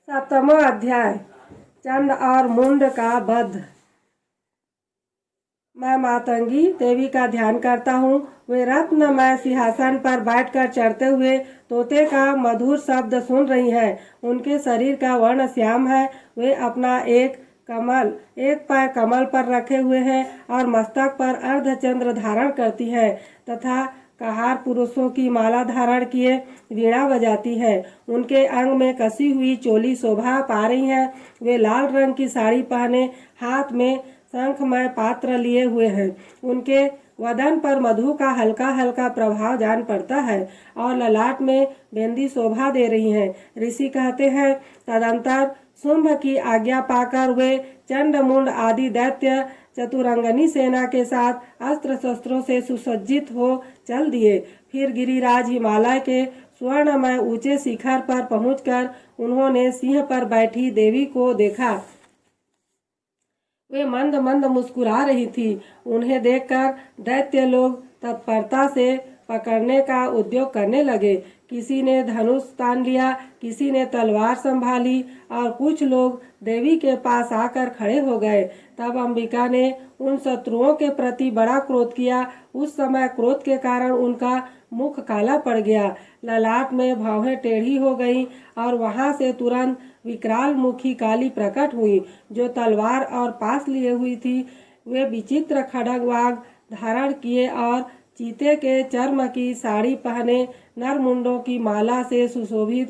7वां अध्याय चंड और मुंड का वध। मैं मातंगी देवी का ध्यान करता हूँ। वे रत्नमय सिंहासन पर बैठकर चढ़ते हुए तोते का मधुर शब्द सुन रही हैं। उनके शरीर का वर्ण श्याम है। वे अपना एक पैर कमल पर रखे हुए हैं और मस्तक पर अर्धचंद्र धारण करती हैं तथा कहार पुरुषों की माला धारण किए वीणा बजाती है। उनके अंग में कसी हुई चोली शोभा पा रही है। वे लाल रंग की साड़ी पहने हाथ में शंखमय पात्र लिए हुए हैं। उनके वदन पर मधु का हल्का हल्का प्रभाव जान पड़ता है और ललाट में बेंदी शोभा दे रही है। ऋषि कहते हैं, तदंतर शुंभ की आज्ञा पाकर वे चंड मुंड आदि दैत्य चतुरंगनी सेना के साथ अस्त्र शस्त्रों से सुसज्जित हो चल दिए। फिर गिरिराज हिमालय के स्वर्णमय ऊंचे शिखर पर पहुंचकर उन्होंने सिंह पर बैठी देवी को देखा। वे मंद मंद मुस्कुरा रही थी। उन्हें देखकर दैत्य लोग तत्परता से पकड़ने का उद्योग करने लगे। किसी ने धनुष तान लिया, किसी ने तलवार संभाली और कुछ लोग देवी के पास आकर खड़े हो गए। तब अंबिका ने उन शत्रुओं के प्रति बड़ा क्रोध किया। उस समय क्रोध के कारण उनका मुख काला पड़ गया, ललाट में भौहें टेढ़ी हो गईं और वहां से तुरंत विकराल मुखी काली प्रकट हुई, जो तलवार और पास लिए हुई थी। वे विचित्र खड्ग वाग धारण किए और चीते के चर्म की साड़ी पहने नरमुंडों की माला से सुशोभित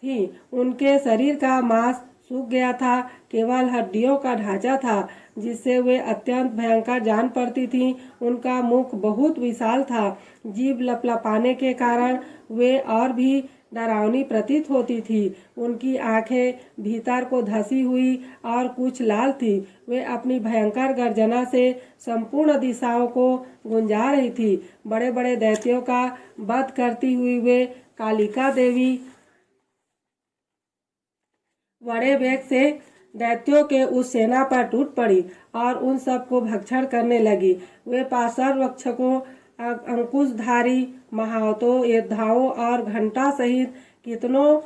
थी। उनके शरीर का मांस सूख गया था, केवल हड्डियों का ढांचा था जिससे वे अत्यंत भयंकर जान पड़ती थीं। उनका मुख बहुत विशाल था। जीभ लपलपाने के कारण वे और भी डरावनी प्रतीत होती थी। उनकी आंखें भीतर को धसी हुई और कुछ लाल थी। वे अपनी भयंकर गर्जना से संपूर्ण दिशाओं को गुंजा रही थी। बड़े बड़े दैत्यों का वध करती हुई वे कालिका देवी बड़े वेग से दैत्यों के उस सेना पर टूट पड़ी और उन सबको भक्षण करने लगी। वे पार्श्वरक्षकों, अंकुशधारी महावतों, योद्धाओं और घंटा सहित कितनों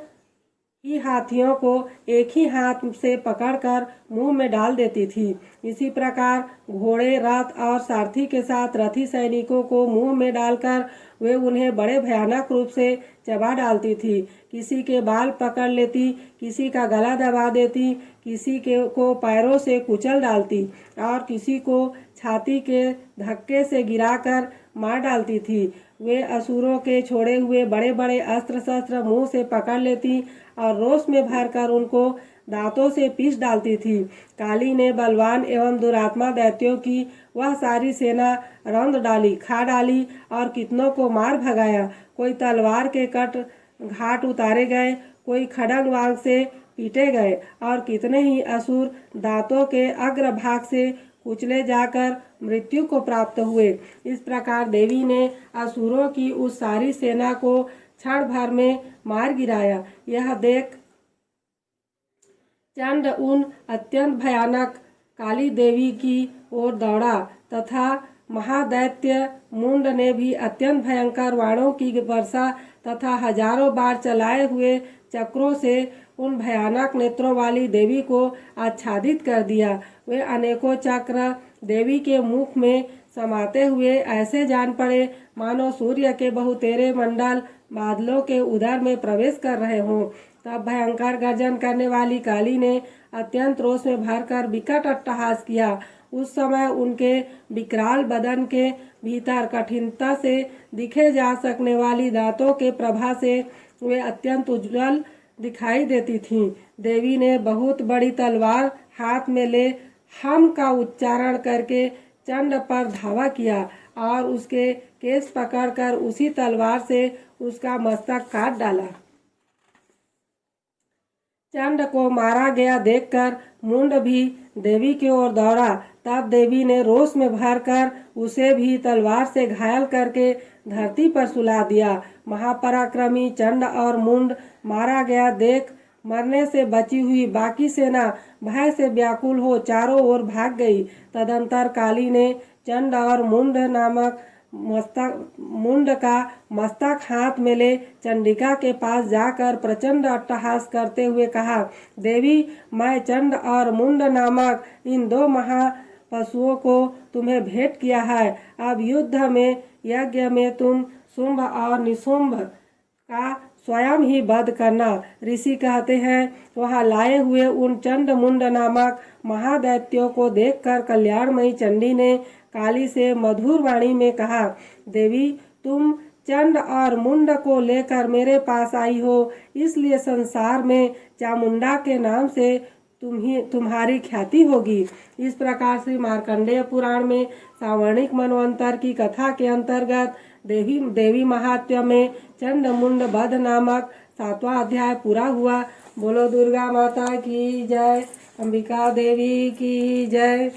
ही हाथियों को एक ही हाथ से पकड़कर मुंह में डाल देती थी। इसी प्रकार घोड़े, रथ और सारथी के साथ रथी सैनिकों को मुंह में डालकर वे उन्हें बड़े भयानक रूप से चबा डालती थी। किसी के बाल पकड़ लेती, किसी का गला दबा देती, किसी को पैरों से कुचल डालती और किसी को छाती के धक्के से गिराकर मार डालती थी। वे असुरों के छोड़े हुए बड़े बड़े अस्त्र शस्त्र मुंह से पकड़ लेती और रोष में भरकर उनको दांतों से पीस डालती थी। काली ने बलवान एवं दुरात्मा दैत्यों की वह सारी सेना रौंद डाली, खा डाली और कितनों को मार भगाया। कोई तलवार के कट घाट उतारे गए, कोई खड्ग वाग से पीटे गए और कितने ही असुर दांतों के अग्रभाग से कुचले जाकर मृत्यु को प्राप्त हुए। इस प्रकार देवी ने असुरों की उस सारी सेना को क्षण भर में मार गिराया। यह देख चंड उन अत्यंत भयानक काली देवी की ओर दौड़ा तथा महादैत्य मुंड ने भी अत्यंत भयंकर बाणों की वर्षा तथा हजारों बार चलाए हुए चक्रों से उन भयानक नेत्रों वाली देवी को आच्छादित कर दिया। वे अनेकों चक्र देवी के मुख में समाते हुए ऐसे जान पड़े मानो सूर्य के बहुतेरे मंडल बादलों के उदर में प्रवेश कर रहे हों। तब भयंकर गर्जन करने वाली काली ने अत्यंत रोष में भरकर विकट अट्टहास किया। उस समय उनके विकराल बदन के भीतर कठिनता से दिखे जा सकने वाली दांतों के प्रभा से वे अत्यंत उज्ज्वल दिखाई देती थीं। देवी ने बहुत बड़ी तलवार हाथ में ले हम का उच्चारण करके चंड पर धावा किया और उसके केस पकड़कर उसी तलवार से उसका मस्तक काट डाला। चंड को मारा गया देखकर मुंड भी देवी की ओर दौड़ा। तब देवी ने रोष में भरकर उसे भी तलवार से घायल करके धरती पर सुला दिया। महापराक्रमी चंड और मुंड मारा गया देख मरने से बची हुई बाकी सेना भय से व्याकुल हो चारों ओर भाग गई। तदंतर काली ने चंड और मुंड नामक मुंड का मस्तक हाथ में ले चंडिका के पास जाकर प्रचंड अट्टहास करते हुए कहा, देवी, मैं चंड और मुंड नामक इन दो महा पशुओं को तुम्हें भेंट किया है। अब युद्ध में यज्ञ में तुम शुंभ और निशुंभ का स्वयं ही वध करना। ऋषि कहते हैं, वहां लाए हुए उन चंड मुंड नामक महादैत्यों को देखकर कल्याणमयी चंडी ने काली से मधुर वाणी में कहा, देवी, तुम चंड और मुंड को लेकर मेरे पास आई हो, इसलिए संसार में चामुंडा के नाम से तुम्हारी ख्याति होगी। इस प्रकार से मार्कंडेय पुराण में सावर्णिक मनवंतर की कथा के अंतर्गत देवी महात्म्य में चंड मुंड वध नामक 7वां अध्याय पूरा हुआ। बोलो दुर्गा माता की जय, अंबिका देवी की जय।